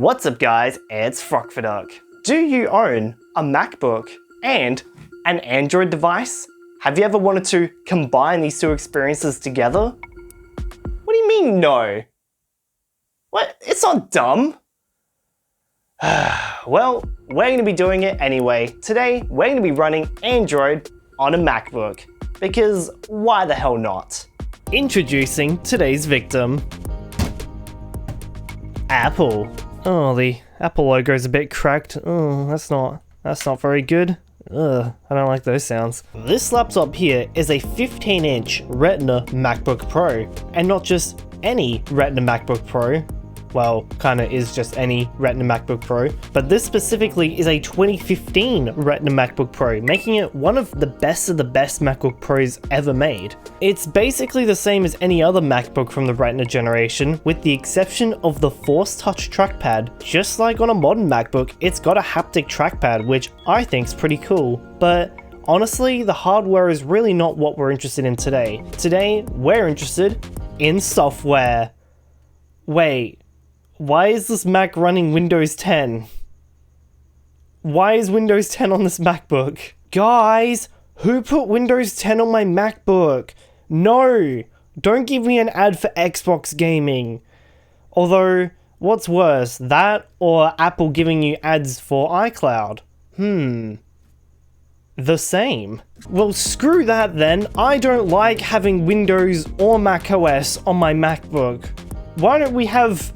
What's up guys, it's Frogfaduck. Do you own a MacBook and an Android device? Have you ever wanted to combine these two experiences together? What do you mean no? What? It's not dumb. Well, we're going to be doing it anyway. Today, we're going to be running Android on a MacBook. Because why the hell not? Introducing today's victim. Apple. Oh, the Apple logo is a bit cracked. Oh, that's not very good. Ugh, I don't like those sounds. This laptop here is a 15-inch Retina MacBook Pro. And not just any Retina MacBook Pro. Well, kinda is just any Retina MacBook Pro, but this specifically is a 2015 Retina MacBook Pro, making it one of the best MacBook Pros ever made. It's basically the same as any other MacBook from the Retina generation, with the exception of the Force Touch trackpad. Just like on a modern MacBook, it's got a haptic trackpad, which I think's pretty cool, but honestly, the hardware is really not what we're interested in today. Today, we're interested in software. Wait. Why is this Mac running Windows 10? Why is Windows 10 on this MacBook? Guys, who put Windows 10 on my MacBook? No! Don't give me an ad for Xbox gaming. Although, what's worse, that or Apple giving you ads for iCloud? The same. Well, screw that then. I don't like having Windows or macOS on my MacBook. Why don't we have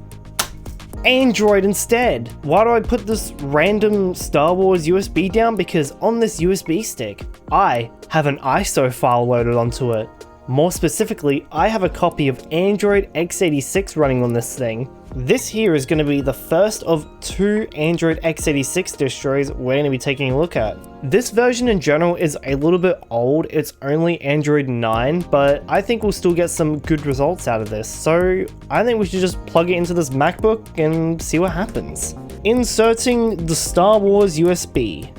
Android instead? Why do I put this random Star Wars USB down? Because on this USB stick, I have an ISO file loaded onto it. More specifically, I have a copy of Android x86 running on this thing. This here is going to be the first of 2 Android x86 distros we're going to be taking a look at. This version in general is a little bit old, it's only Android 9, but I think we'll still get some good results out of this, so I think we should just plug it into this MacBook and see what happens. Inserting the Star Wars USB.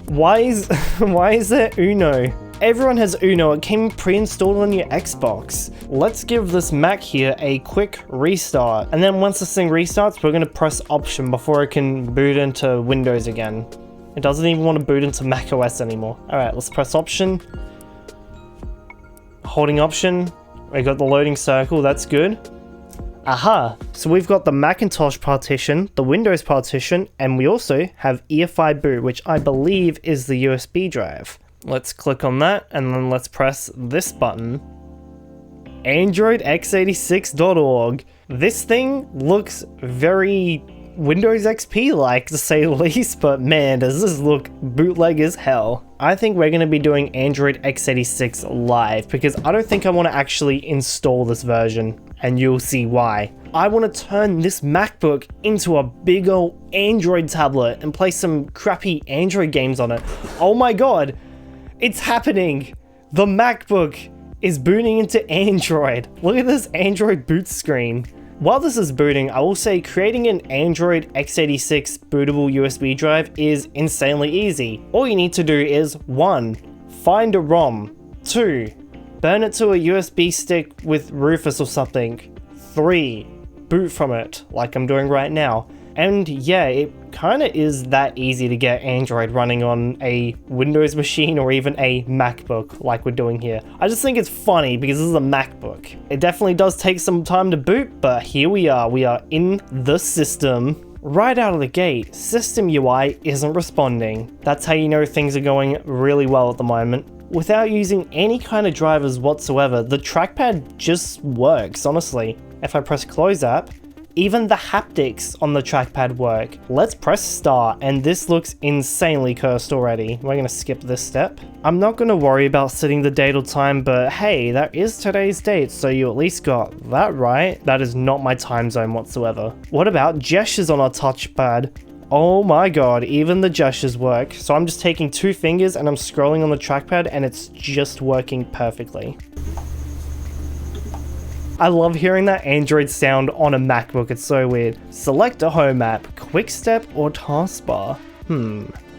Why is there Uno? Everyone has Uno, it came pre-installed on your Xbox. Let's give this Mac here a quick restart. And then once this thing restarts, we're gonna press Option before it can boot into Windows again. It doesn't even want to boot into macOS anymore. Alright, let's press Option. Holding Option. We got the loading circle, that's good. Aha! So we've got the Macintosh partition, the Windows partition, and we also have EFI boot, which I believe is the USB drive. Let's click on that, and then let's press this button. AndroidX86.org. This thing looks very Windows XP-like, to say the least, but man, does this look bootleg as hell. I think we're going to be doing Android x86 live, because I don't think I want to actually install this version, and you'll see why. I want to turn this MacBook into a big ol' Android tablet and play some crappy Android games on it. Oh my god! It's happening! The MacBook is booting into Android. Look at this Android boot screen. While this is booting, I will say creating an Android x86 bootable USB drive is insanely easy. All you need to do is 1. Find a ROM. 2. Burn it to a USB stick with Rufus or something. 3. Boot from it, like I'm doing right now. And yeah, it kinda is that easy to get Android running on a Windows machine or even a MacBook like we're doing here. I just think it's funny because this is a MacBook. It definitely does take some time to boot, but here we are in the system. Right out of the gate, System UI isn't responding. That's how you know things are going really well at the moment. Without using any kind of drivers whatsoever, the trackpad just works, honestly. If I press Close App, even the haptics on the trackpad work. Let's press start, and this looks insanely cursed already. We're gonna skip this step. I'm not gonna worry about setting the date or time, but hey, that is today's date, so you at least got that right. That is not my time zone whatsoever. What about gestures on our touchpad? Oh my god, even the gestures work. So I'm just taking 2 fingers and I'm scrolling on the trackpad and it's just working perfectly. I love hearing that Android sound on a MacBook, it's so weird. Select a home app, quick step or taskbar.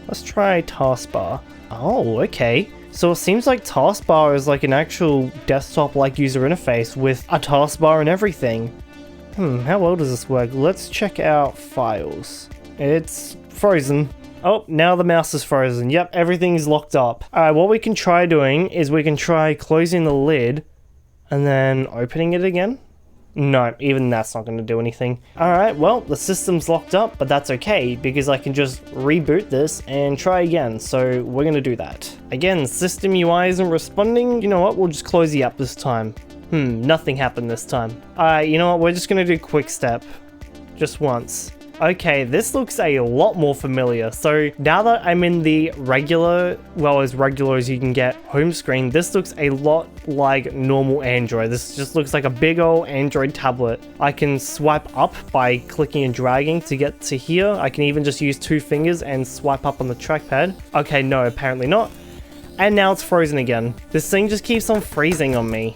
Let's try taskbar. Oh, okay. So it seems like taskbar is like an actual desktop-like user interface with a taskbar and everything. How well does this work? Let's check out files. It's frozen. Oh, now the mouse is frozen. Yep, everything's locked up. Alright, what we can try doing is we can try closing the lid and then opening it again. No, even that's not going to do anything. Alright, well, the system's locked up, but that's okay because I can just reboot this and try again. So we're going to do that. Again, system UI isn't responding. You know what? We'll just close the app this time. Nothing happened this time. Alright, you know what? We're just going to do quick step. Just once. Okay, this looks a lot more familiar. So now that I'm in the regular, well, as regular as you can get home screen, this looks a lot like normal Android. This just looks like a big old Android tablet. I can swipe up by clicking and dragging to get to here. I can even just use 2 fingers and swipe up on the trackpad. Okay, no, apparently not. And now it's frozen again. This thing just keeps on freezing on me.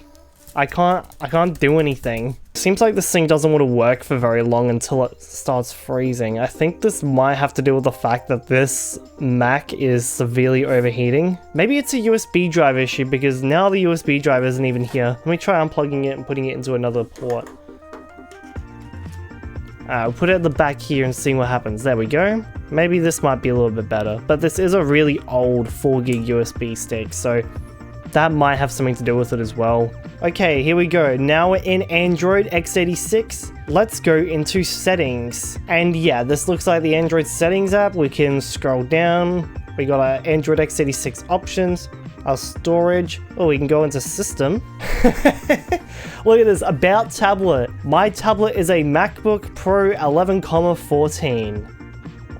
I can't do anything. Seems like this thing doesn't want to work for very long until it starts freezing. I think this might have to do with the fact that this Mac is severely overheating. Maybe it's a USB drive issue because now the USB drive isn't even here. Let me try unplugging it and putting it into another port. We'll put it at the back here and see what happens. There we go. Maybe this might be a little bit better. But this is a really old 4 gig USB stick, so that might have something to do with it as well. Okay, here we go. Now we're in Android x86. Let's go into settings. And yeah, this looks like the Android settings app. We can scroll down. We got our Android x86 options, our storage. Oh, we can go into system. Look at this, about tablet. My tablet is a MacBook Pro 11,14.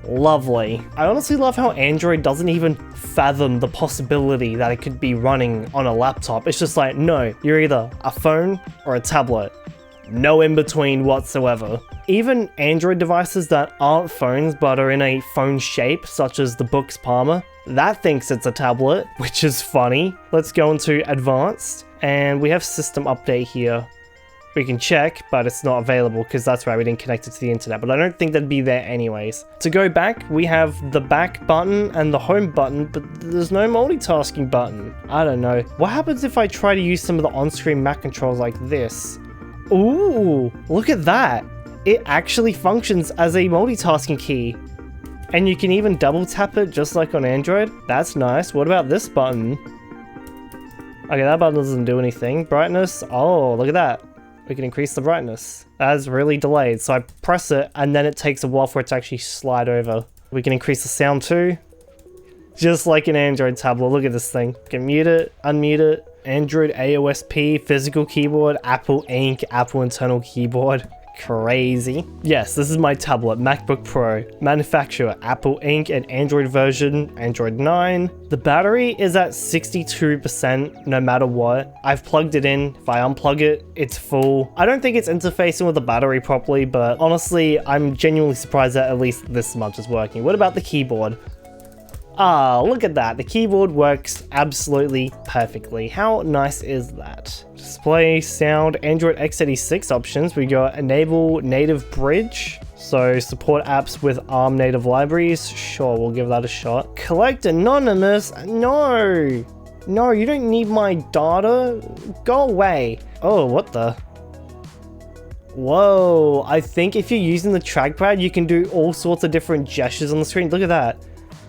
Lovely. I honestly love how Android doesn't even fathom the possibility that it could be running on a laptop. It's just like, no, you're either a phone or a tablet. No in between whatsoever. Even Android devices that aren't phones but are in a phone shape, such as the Books Palmer, that thinks it's a tablet, which is funny. Let's go into advanced, and we have system update here. We can check, but it's not available because that's right, we didn't connect it to the internet, but I don't think that'd be there anyways. To go back, we have the back button and the home button, but there's no multitasking button. I don't know. What happens if I try to use some of the on-screen Mac controls like this? Ooh, look at that. It actually functions as a multitasking key. And you can even double tap it just like on Android. That's nice. What about this button? Okay, that button doesn't do anything. Brightness, oh, look at that. We can increase the brightness. That's really delayed. So I press it and then it takes a while for it to actually slide over. We can increase the sound too. Just like an Android tablet. Look at this thing. You can mute it, unmute it. Android AOSP, physical keyboard, Apple Ink, Apple internal keyboard. Crazy. Yes, this is my tablet, MacBook Pro. Manufacturer, Apple Inc. and Android version, Android 9. The battery is at 62% no matter what. I've plugged it in. If I unplug it, it's full. I don't think it's interfacing with the battery properly, but honestly, I'm genuinely surprised that at least this much is working. What about the keyboard? Ah, look at that. The keyboard works absolutely perfectly. How nice is that? Display, sound, Android x86 options. We got enable native bridge. So support apps with ARM native libraries. Sure, we'll give that a shot. Collect anonymous. No. No, you don't need my data. Go away. Oh, what the? Whoa, I think if you're using the trackpad, you can do all sorts of different gestures on the screen. Look at that.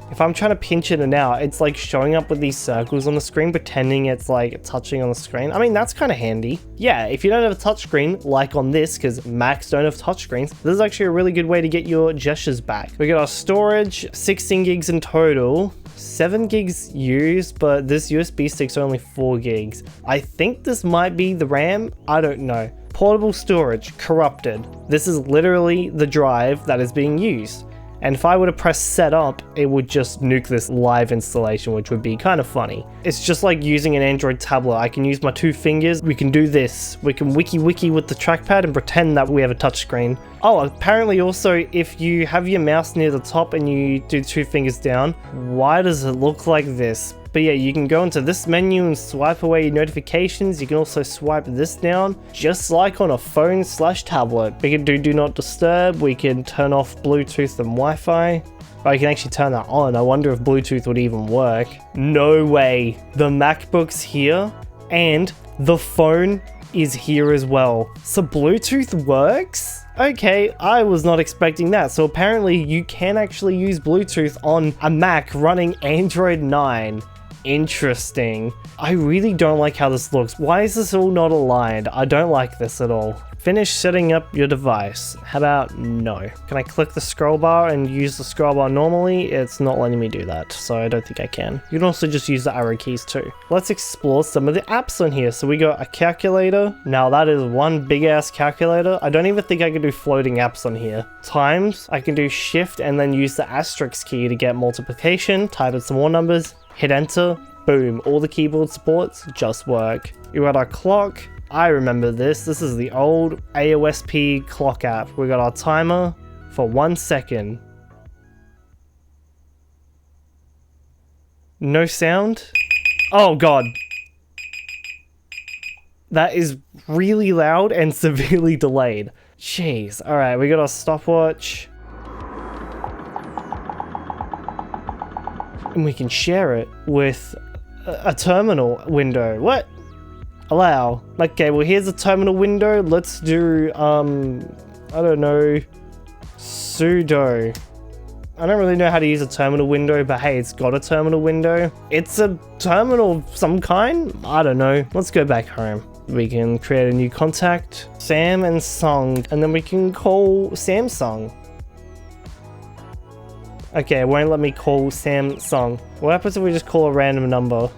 If I'm trying to pinch in and out, it's like showing up with these circles on the screen, pretending it's like touching on the screen. I mean, that's kind of handy. Yeah, if you don't have a touchscreen, like on this, because Macs don't have touchscreens, this is actually a really good way to get your gestures back. We got our storage, 16 gigs in total, 7 gigs used, but this USB stick's only 4 gigs. I think this might be the RAM, I don't know. Portable storage, corrupted. This is literally the drive that is being used. And if I were to press setup, it would just nuke this live installation, which would be kind of funny. It's just like using an Android tablet. I can use my 2 fingers. We can do this. We can wiki with the trackpad and pretend that we have a touchscreen. Oh, apparently also, if you have your mouse near the top and you do 2 fingers down, why does it look like this? But yeah, you can go into this menu and swipe away your notifications. You can also swipe this down, just like on a phone/tablet. We can do not disturb. We can turn off Bluetooth and Wi-Fi. Oh, you can actually turn that on. I wonder if Bluetooth would even work. No way. The MacBook's here and the phone is here as well. So Bluetooth works? Okay, I was not expecting that. So apparently you can actually use Bluetooth on a Mac running Android 9. Interesting. I really don't like how this looks. Why is this all not aligned? I don't like this at all. Finish setting up your device. How about no? Can I click the scroll bar and use the scroll bar normally? It's not letting me do that, so I don't think I can. You can also just use the arrow keys too. Let's explore some of the apps on here. So we got a calculator. Now that is one big ass calculator. I don't even think I can do floating apps on here. Times, I can do shift and then use the asterisk key to get multiplication, type in some more numbers, hit enter, boom, all the keyboard supports just work. We got our clock. I remember this. This is the old AOSP clock app. We got our timer for 1 second. No sound? Oh god. That is really loud and severely delayed. Jeez. Alright, we got our stopwatch. And we can share it with a terminal window. What? Allow. Okay, well here's a terminal window. Let's do, I don't know, sudo. I don't really know how to use a terminal window, but hey, it's got a terminal window. It's a terminal of some kind? I don't know. Let's go back home. We can create a new contact, Sam and Song, and then we can call Samsung. Okay, it won't let me call Samsung. What happens if we just call a random number?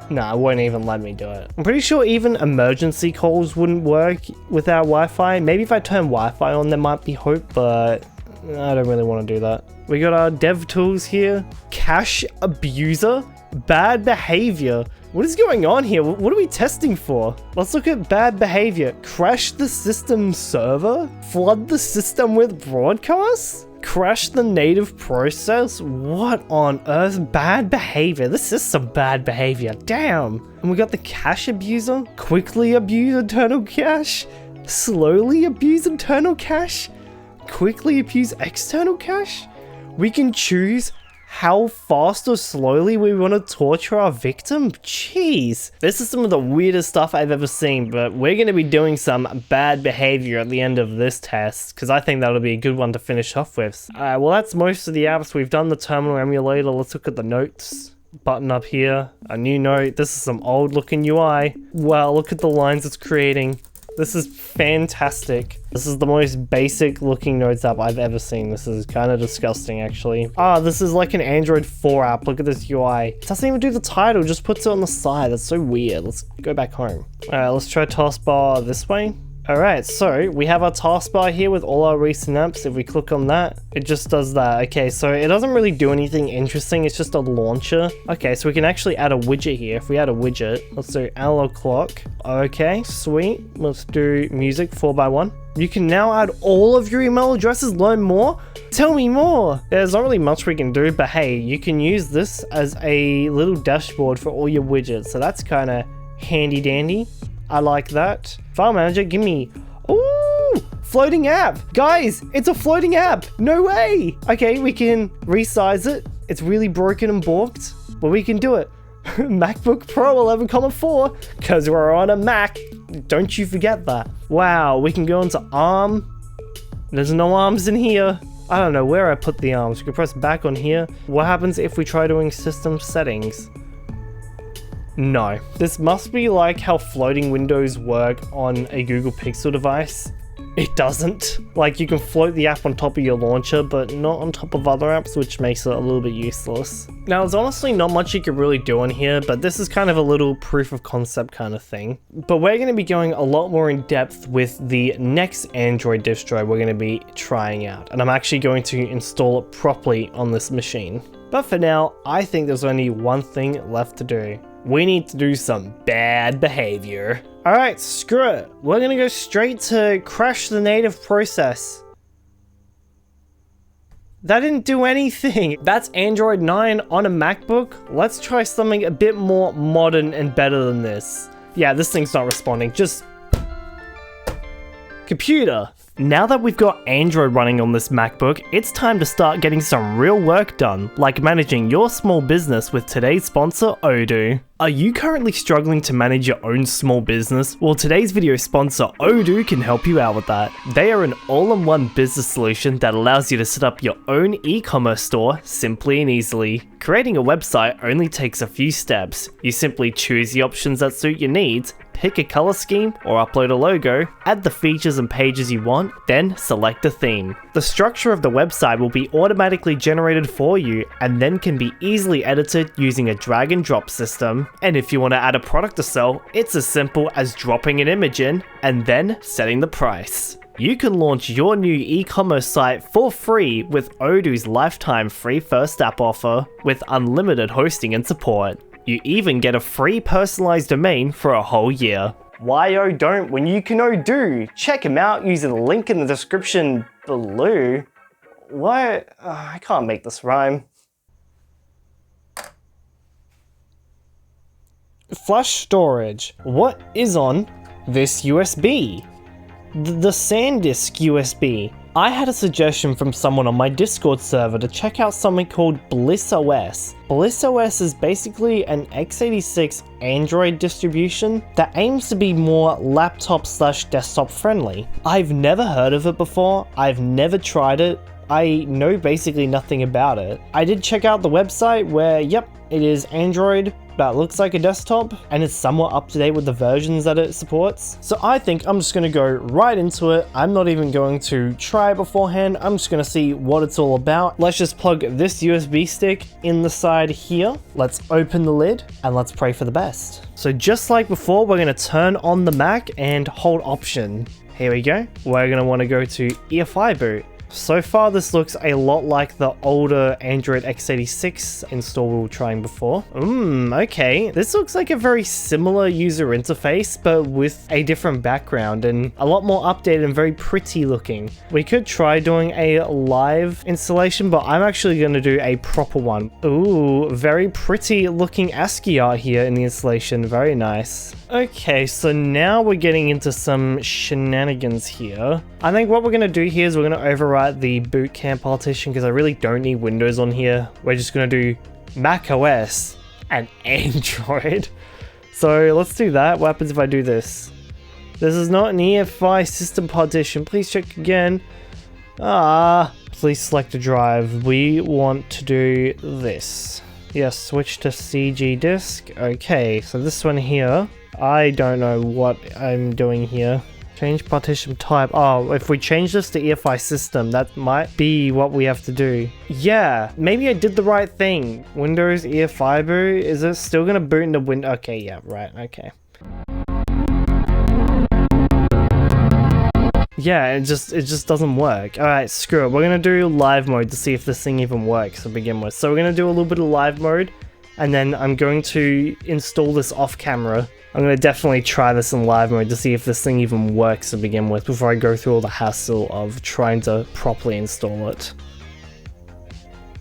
Nah, it won't even let me do it. I'm pretty sure even emergency calls wouldn't work without Wi-Fi. Maybe if I turn Wi-Fi on, there might be hope, but I don't really want to do that. We got our dev tools here. Cache abuser, bad behavior. What is going on here? What are we testing for? Let's look at bad behavior. Crash the system server? Flood the system with broadcasts? Crash the native process? What on earth? Bad behavior. This is some bad behavior. Damn. And we got the cache abuser. Quickly abuse internal cache. Slowly abuse internal cache. Quickly abuse external cache. We can choose how fast or slowly we want to torture our victim? Jeez. This is some of the weirdest stuff I've ever seen, but we're going to be doing some bad behavior at the end of this test, because I think that'll be a good one to finish off with. Alright, well that's most of the apps. We've done the terminal emulator. Let's look at the notes button up here. A new note. This is some old looking UI. Wow, look at the lines it's creating. This is fantastic. This is the most basic looking notes app I've ever seen. This is kind of disgusting actually. This is like an Android 4 app. Look at this UI. It doesn't even do the title, just puts it on the side. That's so weird. Let's go back home. Alright, let's try taskbar this way. Alright, so we have our taskbar here with all our recent apps. If we click on that, it just does that. Okay, so it doesn't really do anything interesting. It's just a launcher. Okay, so we can actually add a widget here. If we add a widget, let's do analog clock. Okay, sweet. Let's do music 4x1. You can now add all of your email addresses. Learn more? Tell me more. There's not really much we can do, but hey, you can use this as a little dashboard for all your widgets. So that's kind of handy dandy. I like that. File manager, give me... Ooh! Floating app! Guys, it's a floating app! No way! Okay, we can resize it. It's really broken and balked, but we can do it. MacBook Pro 11,4, because we're on a Mac. Don't you forget that. Wow, we can go into ARM. There's no arms in here. I don't know where I put the arms. We can press back on here. What happens if we try doing system settings? No. This must be like how floating windows work on a Google Pixel device. It doesn't. Like, you can float the app on top of your launcher, but not on top of other apps, which makes it a little bit useless. Now, there's honestly not much you can really do on here, but this is kind of a little proof of concept kind of thing. But we're going to be going a lot more in depth with the next Android distro we're going to be trying out, and I'm actually going to install it properly on this machine. But for now, I think there's only one thing left to do. We need to do some bad behavior. Alright, screw it. We're gonna go straight to crash the native process. That didn't do anything. That's Android 9 on a MacBook. Let's try something a bit more modern and better than this. Yeah, this thing's not responding. Just... Computer, Now that we've got Android running on this MacBook, it's time to start getting some real work done, like managing your small business with today's sponsor, Odoo. Are you currently struggling to manage your own small business? Well, today's video sponsor, Odoo, can help you out with that. They are an all-in-one business solution that allows you to set up your own e-commerce store simply and easily. Creating a website only takes a few steps. You simply choose the options that suit your needs, pick a color scheme or upload a logo, add the features and pages you want, then select a theme. The structure of the website will be automatically generated for you and then can be easily edited using a drag and drop system. And if you want to add a product to sell, it's as simple as dropping an image in and then setting the price. You can launch your new e-commerce site for free with Odoo's lifetime free first app offer with unlimited hosting and support. You even get a free personalized domain for a whole year. Why don't when you can Odoo? Check him out using the link in the description below. What? I can't make this rhyme. Flash storage. What is on this USB? The SanDisk USB. I had a suggestion from someone on my Discord server to check out something called BlissOS. BlissOS is basically an x86 Android distribution that aims to be more laptop/desktop friendly. I've never heard of it before, I've never tried it, I know basically nothing about it. I did check out the website where, yep, it is Android that looks like a desktop and it's somewhat up to date with the versions that it supports. So I think I'm just gonna go right into it. I'm not even going to try beforehand. I'm just gonna see what it's all about. Let's just plug this USB stick in the side here. Let's open the lid and let's pray for the best. So just like before, we're gonna turn on the Mac and hold Option. Here we go. We're gonna wanna go to EFI boot. So far this looks a lot like the older Android x86 install we were trying before. Okay. This looks like a very similar user interface, but with a different background and a lot more updated and very pretty looking. We could try doing a live installation, but I'm actually going to do a proper one. Ooh, very pretty looking ASCII art here in the installation. Very nice. Okay, so now we're getting into some shenanigans here. I think what we're going to do here is we're going to overwrite the boot camp partition because I really don't need Windows on here. We're just going to do Mac OS and Android. So let's do that. What happens if I do this? This is not an EFI system partition. Please check again. Please select a drive. We want to do this. Yes, switch to CG disk. Okay, so this one here. I don't know what I'm doing here. Change partition type. Oh, if we change this to EFI system, that might be what we have to do. Yeah, maybe I did the right thing. Windows EFI boot. Is it still gonna boot into Windows? Okay, yeah, right, okay. Yeah, it just doesn't work. Alright, screw it. We're gonna do live mode to see if this thing even works to begin with. So we're gonna do a little bit of live mode, and then I'm going to install this off camera. I'm going to definitely try this in live mode to see if this thing even works to begin with before I go through all the hassle of trying to properly install it.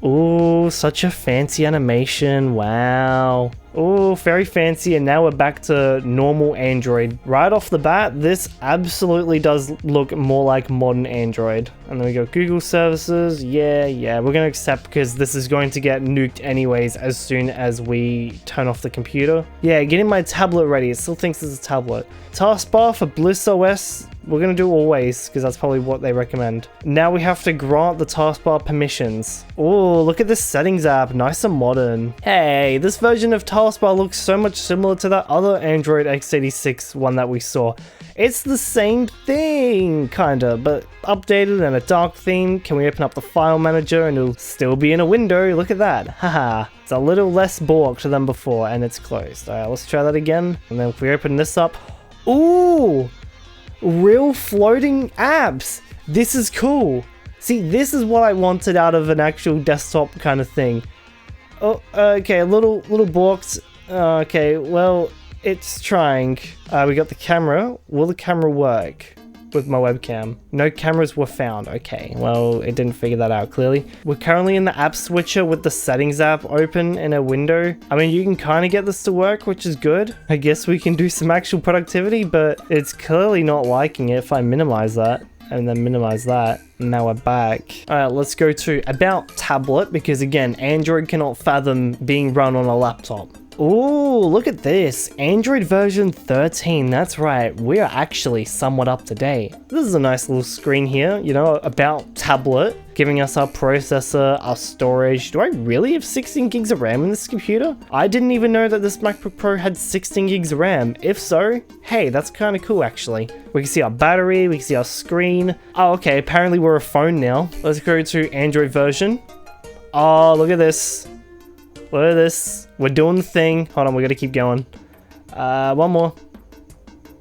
Ooh, such a fancy animation. Wow. Ooh, very fancy. And now we're back to normal Android. Right off the bat, this absolutely does look more like modern Android. And then we go Google services. Yeah, we're going to accept because this is going to get nuked anyways as soon as we turn off the computer. Yeah, getting my tablet ready. It still thinks it's a tablet. Taskbar for BlissOS. We're going to do always because that's probably what they recommend. Now we have to grant the taskbar permissions. Oh, look at this settings app. Nice and modern. Hey, this version of taskbar looks so much similar to that other Android x86 one that we saw. It's the same thing, kinda, but updated and a dark theme. Can we open up the file manager and it'll still be in a window? Look at that. Haha. It's a little less balked than before and it's closed. Alright, let's try that again. And then if we open this up. Ooh! Real floating apps. This is cool. See, this is what I wanted out of an actual desktop kind of thing. Oh, okay, a little balked. Okay, well, it's trying. We got the camera. Will the camera work with my webcam? No cameras were found. Okay, well, it didn't figure that out clearly. We're currently in the app switcher with the settings app open in a window. I mean, you can kind of get this to work, which is good. I guess we can do some actual productivity, but it's clearly not liking it if I minimize that. and then minimize that. Now we're back. All right, let's go to About Tablet, because again, Android cannot fathom being run on a laptop. Ooh, look at this. Android version 13. That's right. We are actually somewhat up to date. This is a nice little screen here, you know, About Tablet, giving us our processor, our storage. Do I really have 16 gigs of RAM in this computer? I didn't even know that this MacBook Pro had 16 gigs of RAM. If so, hey, that's kind of cool actually. We can see our battery, we can see our screen. Oh, okay, apparently we're a phone now. Let's go to Android version. Oh, look at this. Look at this. We're doing the thing. Hold on, we gotta keep going. One more.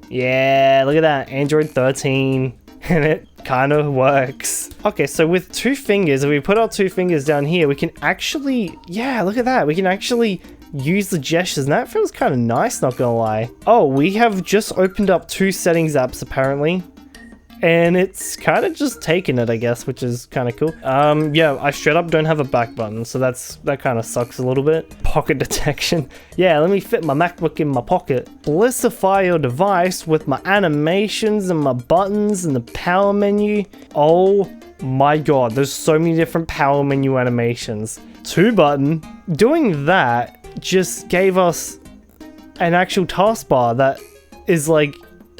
Yeah, look at that. Android 13. And it kind of works. Okay, so with 2 fingers, if we put our 2 fingers down here, we can actually... Yeah, look at that. We can actually use the gestures, and that feels kind of nice, not gonna lie. Oh, we have just opened up 2 settings apps, apparently. And it's kind of just taking it, I guess, which is kind of cool. Yeah, I straight up don't have a back button, so that kind of sucks a little bit. Pocket detection. Yeah, let me fit my MacBook in my pocket. Blissify your device with my animations and my buttons and the power menu. Oh my god, there's so many different power menu animations. 2 button. Doing that just gave us an actual taskbar that is like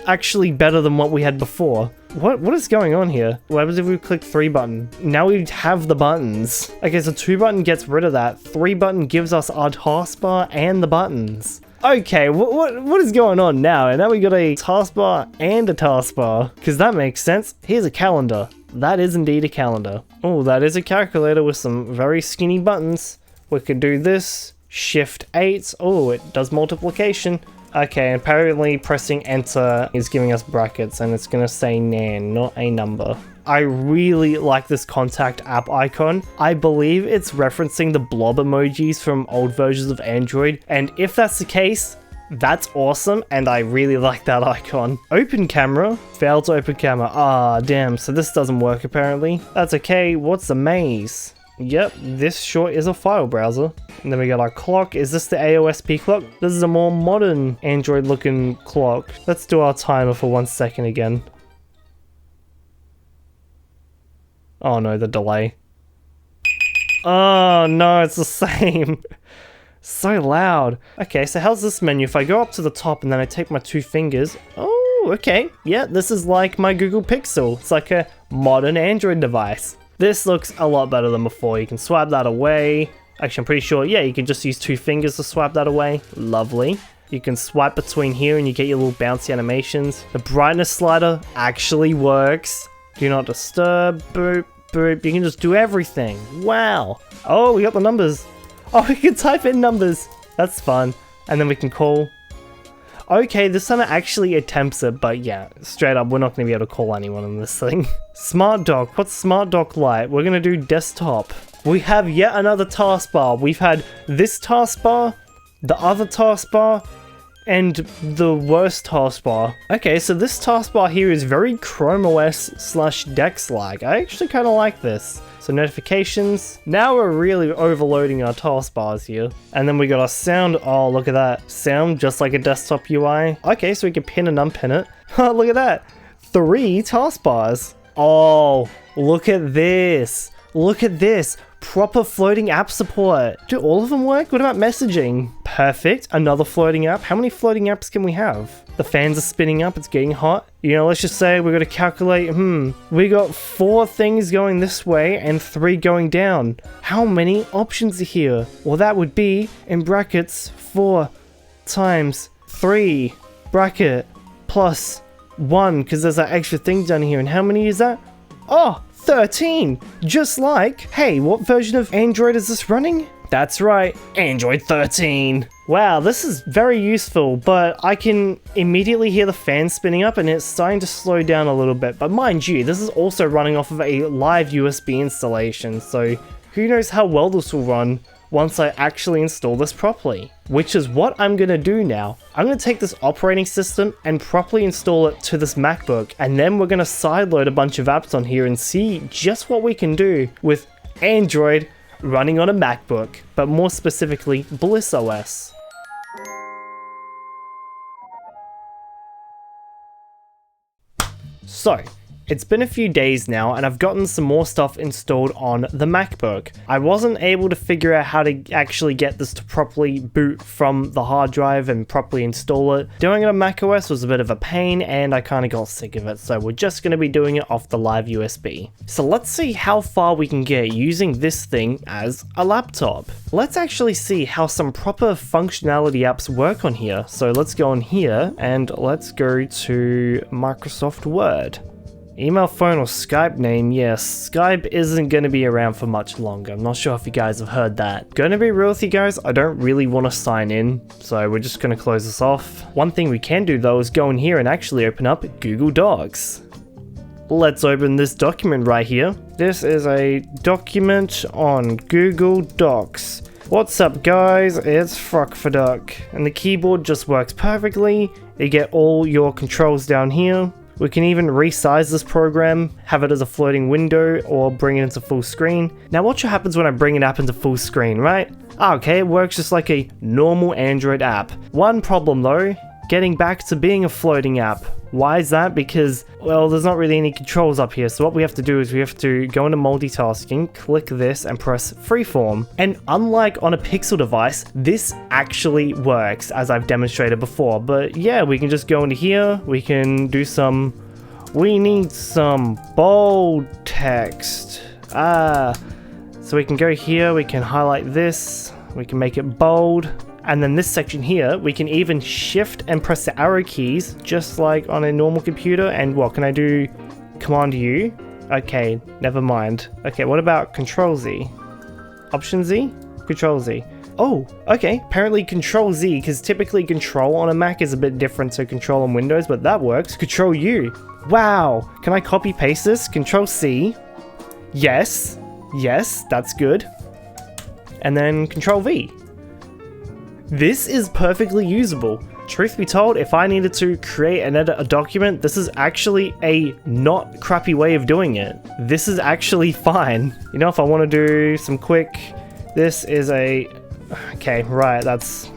actually better than what we had before. What is going on here? What happens if we click 3 button? Now we have the buttons. Okay, so 2 button gets rid of that. 3 button gives us our taskbar and the buttons. Okay, what is going on now? And now we got a taskbar and a taskbar. Because that makes sense. Here's a calendar. That is indeed a calendar. Oh, that is a calculator with some very skinny buttons. We could do this. Shift 8. Oh, it does multiplication. Okay, apparently pressing enter is giving us brackets and it's gonna say nan, not a number. I really like this contact app icon. I believe it's referencing the blob emojis from old versions of Android, and if that's the case, that's awesome and I really like that icon. Open camera, failed to open camera. Ah, damn, so this doesn't work apparently. That's okay, what's the maze? Yep, this short is a file browser. And then we got our clock. Is this the AOSP clock? This is a more modern Android looking clock. Let's do our timer for 1 second again. Oh no, the delay. Oh no, it's the same. So loud. Okay, so how's this menu? If I go up to the top and then I take my 2 fingers. Oh, okay. Yeah, this is like my Google Pixel. It's like a modern Android device. This looks a lot better than before. You can swipe that away. Actually, I'm pretty sure, yeah, you can just use 2 fingers to swipe that away. Lovely. You can swipe between here and you get your little bouncy animations. The brightness slider actually works. Do not disturb, boop, boop. You can just do everything. Wow. Oh, we got the numbers. Oh, we can type in numbers. That's fun. And then we can call. Okay, this time it actually attempts it, but yeah, straight up, we're not going to be able to call anyone on this thing. Smart Dock. What's Smart Dock like? We're going to do desktop. We have yet another taskbar. We've had this taskbar, the other taskbar, and the worst taskbar. Okay, so this taskbar here is very Chrome OS / Dex-like. I actually kind of like this. So notifications. Now we're really overloading our taskbars here. And then we got our sound. Oh, look at that. Sound just like a desktop UI. Okay, so we can pin and unpin it. Oh, look at that. 3 taskbars. Oh, look at this. Look at this. Proper floating app support. Do all of them work? What about messaging? Perfect. Another floating app. How many floating apps can we have? The fans are spinning up. It's getting hot. You know, let's just say we're going to calculate. We got 4 things going this way and 3 going down. How many options are here? Well, that would be, in brackets, 4 times 3 bracket plus 1, because there's that extra thing down here. And how many is that? Oh, 13! Just like, hey, what version of Android is this running? That's right, Android 13. Wow, this is very useful, but I can immediately hear the fan spinning up and it's starting to slow down a little bit. But mind you, this is also running off of a live USB installation, so who knows how well this will run once I actually install this properly. Which is what I'm gonna do now. I'm gonna take this operating system and properly install it to this MacBook, and then we're gonna sideload a bunch of apps on here and see just what we can do with Android running on a MacBook, but more specifically BlissOS. So, It's been a few days now and I've gotten some more stuff installed on the MacBook. I wasn't able to figure out how to actually get this to properly boot from the hard drive and properly install it. Doing it on macOS was a bit of a pain and I kind of got sick of it, so we're just going to be doing it off the live USB. So let's see how far we can get using this thing as a laptop. Let's actually see how some proper functionality apps work on here. So let's go on here and let's go to Microsoft Word. Email, phone, or Skype name. Yes, Skype isn't going to be around for much longer. I'm not sure if you guys have heard that. Going to be real with you guys, I don't really want to sign in, so we're just going to close this off. One thing we can do though is go in here and actually open up Google Docs. Let's open this document right here. This is a document on Google Docs. What's up guys, it's Frockfaduck, and the keyboard just works perfectly. You get all your controls down here. We can even resize this program, have it as a floating window, or bring it into full screen. Now watch what happens when I bring an app into full screen, right? Okay, it works just like a normal Android app. One problem though, getting back to being a floating app. Why is that? Because, well, there's not really any controls up here, so what we have to do is we have to go into multitasking, click this, and press freeform. And unlike on a Pixel device, this actually works, as I've demonstrated before. But yeah, we can just go into here, we can do some... We need some bold text. So we can go here, we can highlight this, we can make it bold. And then this section here, we can even shift and press the arrow keys, just like on a normal computer. And what can I do? Command U? Okay, never mind. Okay, what about Control Z? Option Z? Control Z. Oh, okay, apparently Control Z, because typically Control on a Mac is a bit different to Control on Windows, but that works. Control U. Wow, can I copy paste this? Control C. Yes, yes, that's good. And then Control V. This is perfectly usable. Truth be told, if I needed to create and edit a document, this is actually a not crappy way of doing it. This is actually fine. You know, if I want to do some quick, this is a... Okay, right, that's...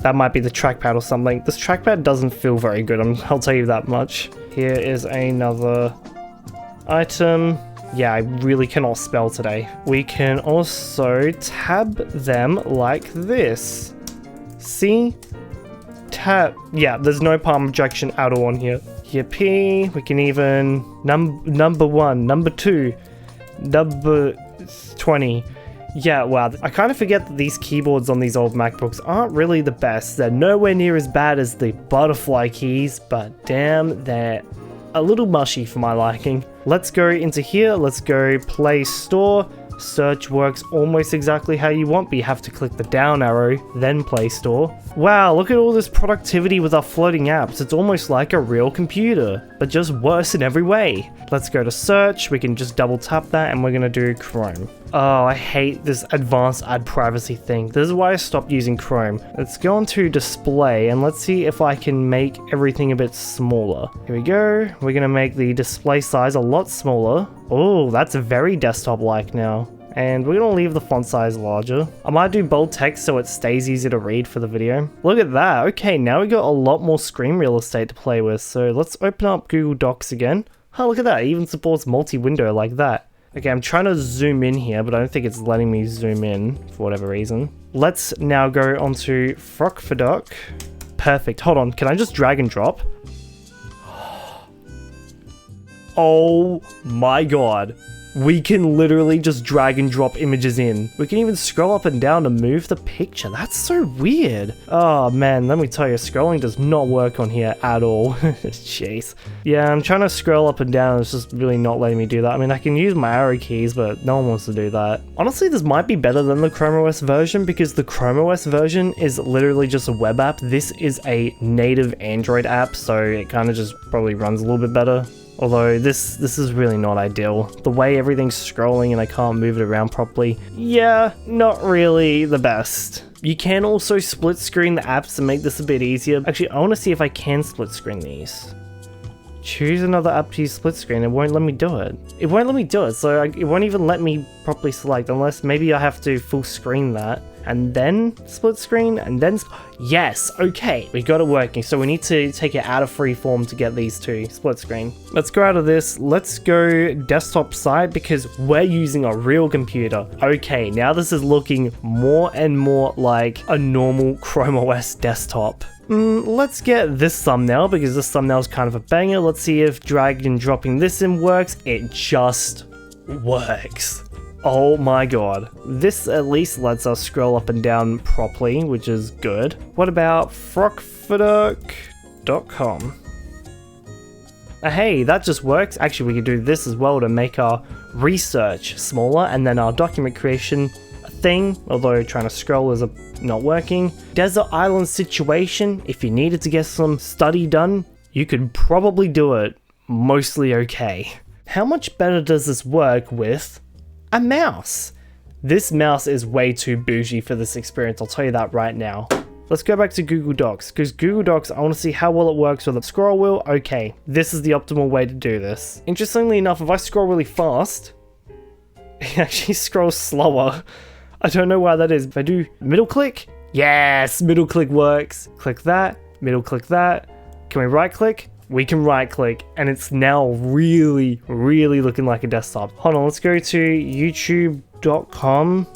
that might be the trackpad or something. This trackpad doesn't feel very good, I'll tell you that much. Here is another item. Yeah, I really cannot spell today. We can also tab them like this. See? Tab. Yeah, there's no palm projection at all on here. Here, P. We can even... Number 1, number 2, number 20. Yeah, wow. I kind of forget that these keyboards on these old MacBooks aren't really the best. They're nowhere near as bad as the butterfly keys, but damn, they're a little mushy for my liking. Let's go into here. Let's go Play Store. Search works almost exactly how you want, but you have to click the down arrow, then Play Store. Wow, look at all this productivity with our floating apps. It's almost like a real computer, but just worse in every way. Let's go to search. We can just double tap that and we're gonna do Chrome. Oh, I hate this advanced ad privacy thing. This is why I stopped using Chrome. Let's go into display and let's see if I can make everything a bit smaller. Here we go. We're gonna make the display size a lot smaller. Oh, that's very desktop-like now. And we're gonna leave the font size larger. I might do bold text so it stays easy to read for the video. Look at that. Okay, now we got a lot more screen real estate to play with. So let's open up Google Docs again. Oh, look at that. It even supports multi-window like that. Okay, I'm trying to zoom in here, but I don't think it's letting me zoom in for whatever reason. Let's now go onto Frockfaduck. Perfect. Hold on. Can I just drag and drop? Oh my god. We can literally just drag and drop images in. We can even scroll up and down to move the picture. That's so weird. Oh man, let me tell you, scrolling does not work on here at all. Jeez. Yeah, I'm trying to scroll up and down. It's just really not letting me do that. I mean, I can use my arrow keys, but no one wants to do that. Honestly, this might be better than the Chrome OS version because the Chrome OS version is literally just a web app. This is a native Android app, so it kind of just probably runs a little bit better. Although this is really not ideal. The way everything's scrolling and I can't move it around properly. Yeah, not really the best. You can also split screen the apps to make this a bit easier. Actually, I want to see if I can split screen these. Choose another app to use split screen. It won't let me do it. It won't let me do it, so it won't even let me properly select, unless maybe I have to full screen that and then split screen and then yes, okay, we got it working. So we need to take it out of freeform to get these two split screen. Let's go out of this. Let's go desktop side because we're using a real computer. Okay, now this is looking more and more like a normal Chrome OS desktop. Let's get this thumbnail because this thumbnail is kind of a banger. Let's see if drag and dropping this in works. It just works. Oh my god. This at least lets us scroll up and down properly, which is good. What about frockfordok.com? Hey, that just works. Actually, we could do this as well to make our research smaller and then our document creation thing, although trying to scroll is not working. Desert island situation, if you needed to get some study done, you could probably do it mostly okay. How much better does this work with a mouse? This mouse is way too bougie for this experience, I'll tell you that right now. Let's go back to Google Docs, because Google Docs, I want to see how well it works with a scroll wheel. Okay, this is the optimal way to do this. Interestingly enough, if I scroll really fast, it actually scrolls slower. I don't know why that is. If I do middle click, yes, middle click works. Click that, middle click that. Can we right click? We can right click, and it's now really, really looking like a desktop. Hold on, let's go to youtube.com.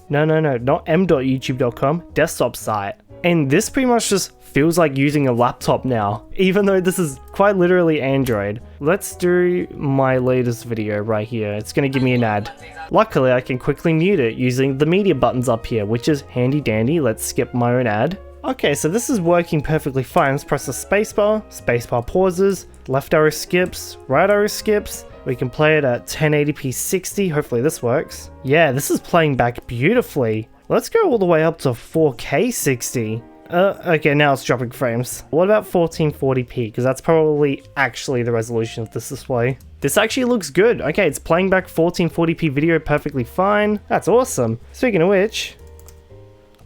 No, not m.youtube.com, desktop site. And this pretty much just feels like using a laptop now, even though this is quite literally Android. Let's do my latest video right here. It's gonna give me an ad. Luckily, I can quickly mute it using the media buttons up here, which is handy dandy. Let's skip my own ad. Okay, so this is working perfectly fine. Let's press the spacebar pauses, left arrow skips, right arrow skips. We can play it at 1080p 60, hopefully this works. Yeah, this is playing back beautifully. Let's go all the way up to 4K 60. Okay, now it's dropping frames. What about 1440p? Because that's probably actually the resolution of this display. This actually looks good. Okay, it's playing back 1440p video perfectly fine. That's awesome. Speaking of which,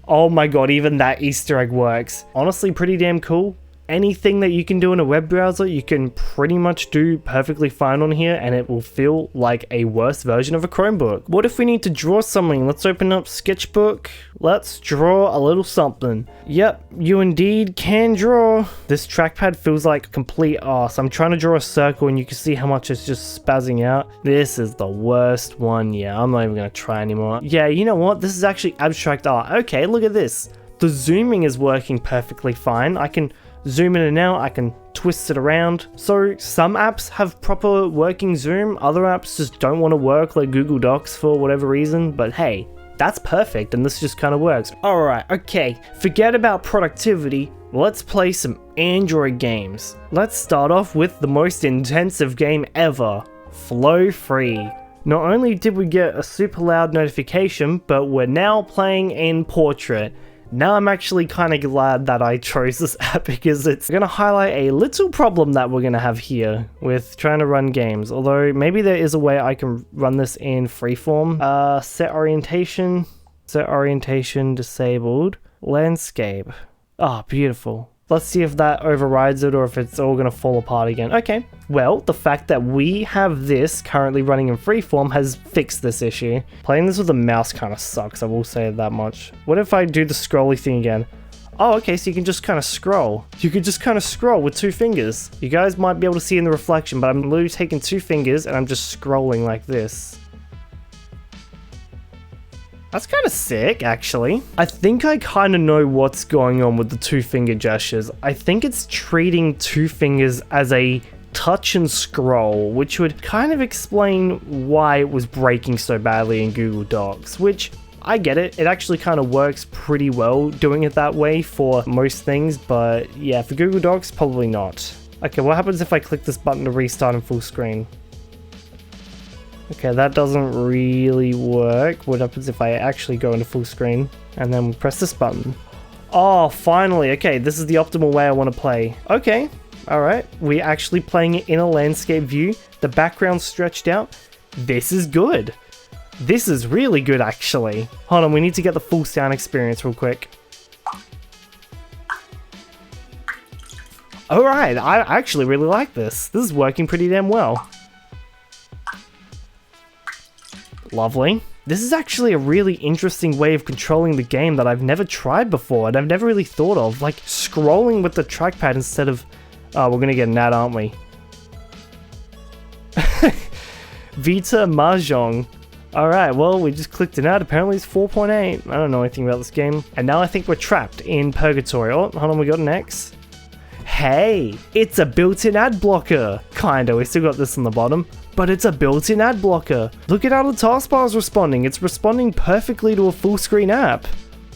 oh my god, even that Easter egg works. Honestly, pretty damn cool. Anything that you can do in a web browser, you can pretty much do perfectly fine on here, and it will feel like a worse version of a Chromebook. What if we need to draw something? Let's open up Sketchbook. Let's draw a little something. Yep, you indeed can draw. This trackpad feels like complete arse. I'm trying to draw a circle and you can see how much it's just spazzing out. This is the worst one. Yeah, I'm not even gonna try anymore. Yeah, you know what? This is actually abstract art. Okay, look at this. The zooming is working perfectly fine. I can zoom in and out, I can twist it around. So some apps have proper working zoom, other apps just don't want to work, like Google Docs for whatever reason, but hey, that's perfect and this just kind of works. Alright, okay, forget about productivity, let's play some Android games. Let's start off with the most intensive game ever, Flow Free. Not only did we get a super loud notification, but we're now playing in portrait. Now I'm actually kind of glad that I chose this app because it's going to highlight a little problem that we're going to have here with trying to run games. Although maybe there is a way I can run this in freeform. Set orientation disabled, landscape. Ah, beautiful. Let's see if that overrides it or if it's all going to fall apart again. Okay, well, the fact that we have this currently running in freeform has fixed this issue. Playing this with a mouse kind of sucks, I will say that much. What if I do the scrolly thing again? Oh, okay, so you can just kind of scroll. You could just kind of scroll with two fingers. You guys might be able to see in the reflection, but I'm literally taking two fingers and I'm just scrolling like this. That's kind of sick, actually. I think I kind of know what's going on with the two finger gestures. I think it's treating two fingers as a touch and scroll, which would kind of explain why it was breaking so badly in Google Docs, which I get it. It actually kind of works pretty well doing it that way for most things, but yeah, for Google Docs, probably not. Okay, what happens if I click this button to restart in full screen? Okay, that doesn't really work. What happens if I actually go into full screen and then press this button? Oh, finally. Okay, this is the optimal way I want to play. Okay, all right. We're actually playing it in a landscape view. The background's stretched out. This is good. This is really good, actually. Hold on, we need to get the full sound experience real quick. All right, I actually really like this. This is working pretty damn well. Lovely. This is actually a really interesting way of controlling the game that I've never tried before and I've never really thought of, like scrolling with the trackpad instead of... Oh, we're gonna get an ad, aren't we? Vita Mahjong. Alright, well, we just clicked an ad. Apparently it's 4.8. I don't know anything about this game. And now I think we're trapped in purgatory. Oh, hold on, we got an X. Hey, it's a built-in ad blocker. Kinda, we still got this on the bottom. But it's a built-in ad blocker. Look at how the taskbar is responding. It's responding perfectly to a full-screen app.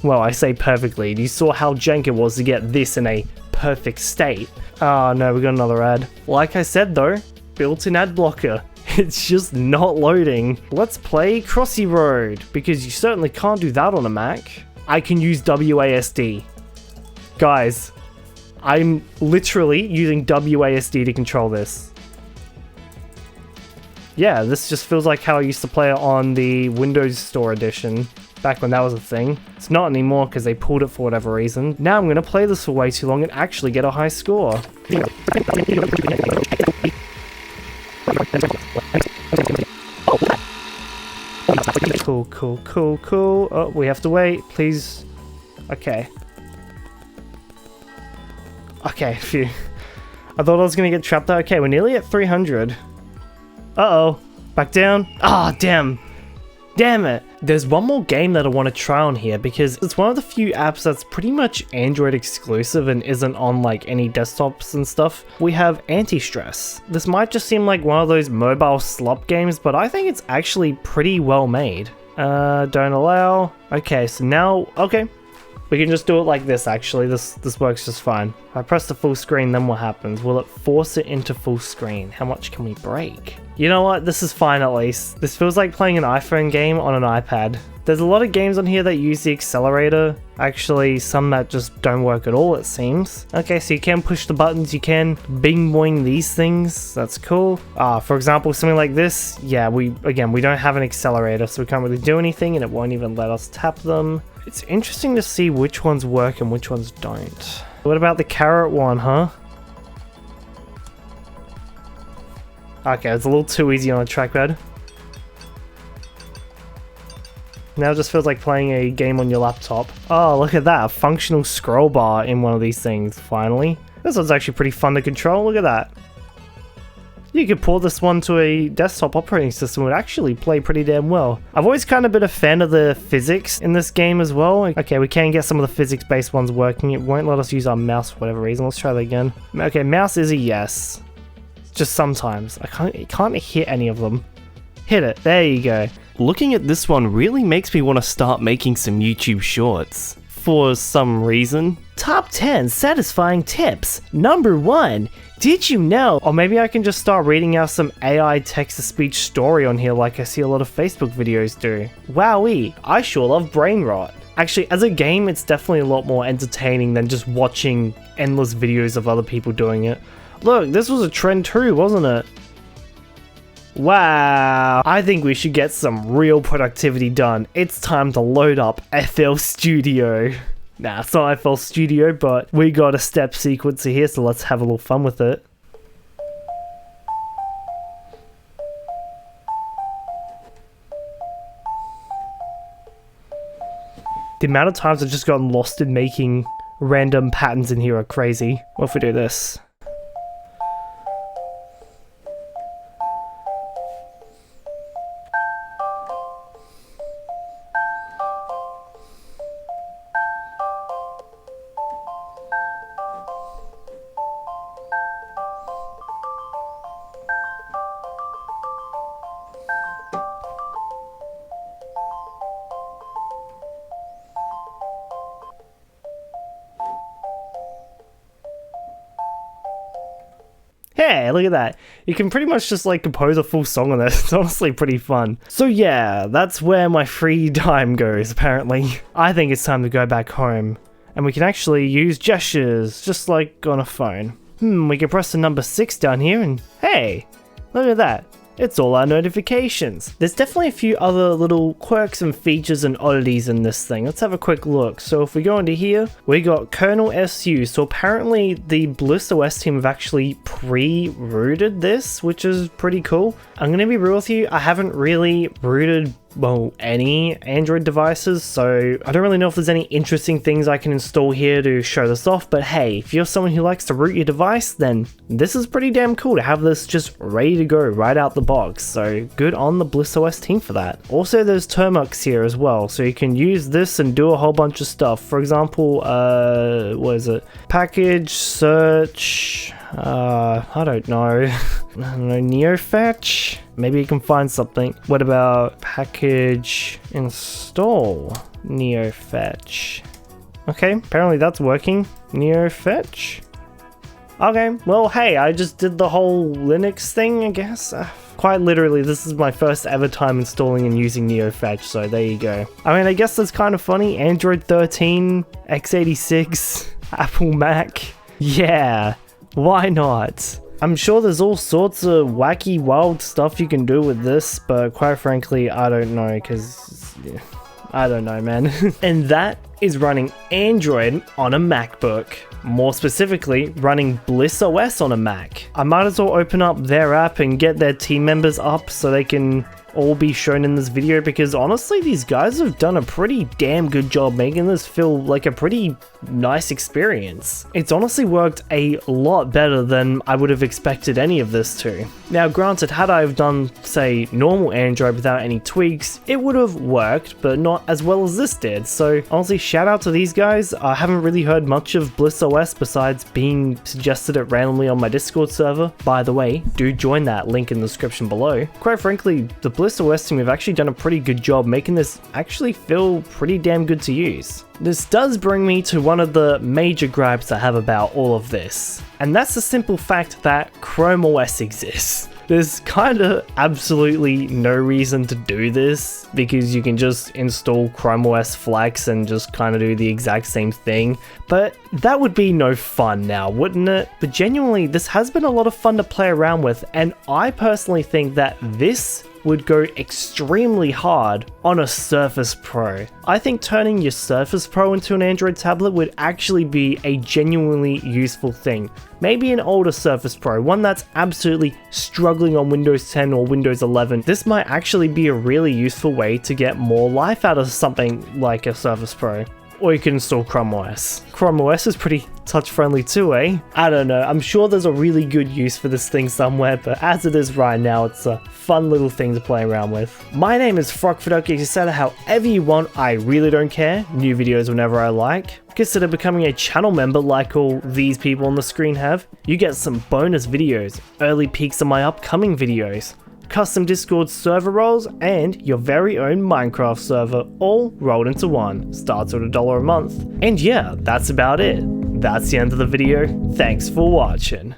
Well, I say perfectly. You saw how jank it was to get this in a perfect state. Oh no, we got another ad. Like I said though, built-in ad blocker. It's just not loading. Let's play Crossy Road, because you certainly can't do that on a Mac. I can use WASD. Guys, I'm literally using WASD to control this. Yeah, this just feels like how I used to play it on the Windows Store edition, back when that was a thing. It's not anymore because they pulled it for whatever reason. Now I'm going to play this for way too long and actually get a high score. Cool. Oh, we have to wait, please. Okay. Okay, phew. I thought I was going to get trapped there. Okay, we're nearly at 300. Uh-oh. Back down. Ah, damn. Damn it. There's one more game that I want to try on here because it's one of the few apps that's pretty much Android exclusive and isn't on like any desktops and stuff. We have Antistress. This might just seem like one of those mobile slop games, but I think it's actually pretty well made. Don't allow. Okay, so now, okay. We can just do it like this actually, this works just fine. If I press the full screen, then what happens? Will it force it into full screen? How much can we break? You know what, this is fine at least. This feels like playing an iPhone game on an iPad. There's a lot of games on here that use the accelerator. Actually, some that just don't work at all, it seems. Okay, so you can push the buttons, you can bing boing these things. That's cool. For example, something like this. Yeah, we don't have an accelerator, so we can't really do anything and it won't even let us tap them. It's interesting to see which ones work and which ones don't. What about the carrot one, huh? Okay, it's a little too easy on a trackpad. Now it just feels like playing a game on your laptop. Oh, look at that, a functional scroll bar in one of these things, finally. This one's actually pretty fun to control, look at that. You could port this one to a desktop operating system, it would actually play pretty damn well. I've always kind of been a fan of the physics in this game as well. Okay, we can get some of the physics-based ones working. It won't let us use our mouse for whatever reason. Let's try that again. Okay, mouse is a yes. Just sometimes. I can't hit any of them. Hit it. There you go. Looking at this one really makes me want to start making some YouTube shorts. For some reason. Top 10 satisfying tips. Number 1. Did you know? Or maybe I can just start reading out some AI text-to-speech story on here like I see a lot of Facebook videos do. Wowee, I sure love brain rot. Actually, as a game, it's definitely a lot more entertaining than just watching endless videos of other people doing it. Look, this was a trend too, wasn't it? Wow, I think we should get some real productivity done. It's time to load up FL Studio. Nah, it's not FL Studio, but we got a step sequencer here, so let's have a little fun with it. The amount of times I've just gotten lost in making random patterns in here are crazy. What if we do this? Hey, look at that. You can pretty much just like compose a full song on this. It's honestly pretty fun. So yeah, that's where my free time goes apparently. I think it's time to go back home. And we can actually use gestures, just like on a phone. We can press the number 6 down here and hey, look at that. It's all our notifications. There's definitely a few other little quirks and features and oddities in this thing. Let's have a quick look. So if we go into here, we got kernel SU. So apparently the BlissOS team have actually pre-rooted this, which is pretty cool. I'm gonna be real with you, I haven't really rooted well, any Android devices, so I don't really know if there's any interesting things I can install here to show this off, but hey, if you're someone who likes to root your device, then this is pretty damn cool to have this just ready to go right out the box, so good on the BlissOS team for that. Also, there's termux here as well, so you can use this and do a whole bunch of stuff. For example, what is it? Package, search, I don't know, neofetch? Maybe you can find something. What about package install neofetch? Okay, apparently that's working. Neofetch? Okay, well hey, I just did the whole Linux thing, I guess. Quite literally, this is my first ever time installing and using neofetch, so there you go. I mean, I guess that's kind of funny. Android 13, x86, Apple Mac. Yeah, why not? I'm sure there's all sorts of wacky, wild stuff you can do with this, but quite frankly, I don't know, because I don't know, man. And that is running Android on a MacBook. More specifically, running BlissOS on a Mac. I might as well open up their app and get their team members up so they can all be shown in this video, because honestly these guys have done a pretty damn good job making this feel like a pretty nice experience. It's honestly worked a lot better than I would have expected any of this to. Now granted, had I have done say normal Android without any tweaks, it would have worked, but not as well as this did. So honestly, shout out to these guys. I haven't really heard much of BlissOS besides being suggested it randomly on my Discord server. By the way, do join that, link in the description below. Quite frankly, the BlissOS team have actually done a pretty good job making this actually feel pretty damn good to use. This does bring me to one of the major gripes I have about all of this, and that's the simple fact that Chrome OS exists. There's kinda absolutely no reason to do this, because you can just install Chrome OS Flex and just kinda do the exact same thing, but that would be no fun now, wouldn't it? But genuinely, this has been a lot of fun to play around with, and I personally think that this would go extremely hard on a Surface Pro. I think turning your Surface Pro into an Android tablet would actually be a genuinely useful thing. Maybe an older Surface Pro, one that's absolutely struggling on Windows 10 or Windows 11. This might actually be a really useful way to get more life out of something like a Surface Pro. Or you can install Chrome OS. Chrome OS is pretty touch-friendly too, eh? I don't know, I'm sure there's a really good use for this thing somewhere, but as it is right now, it's a fun little thing to play around with. My name is Frogfidoki. You can set it however you want, I really don't care. New videos whenever I like. Consider becoming a channel member like all these people on the screen have. You get some bonus videos, early peeks of my upcoming videos, custom Discord server roles, and your very own Minecraft server, all rolled into one. Starts at $1 a month. And yeah, that's about it. That's the end of the video. Thanks for watching.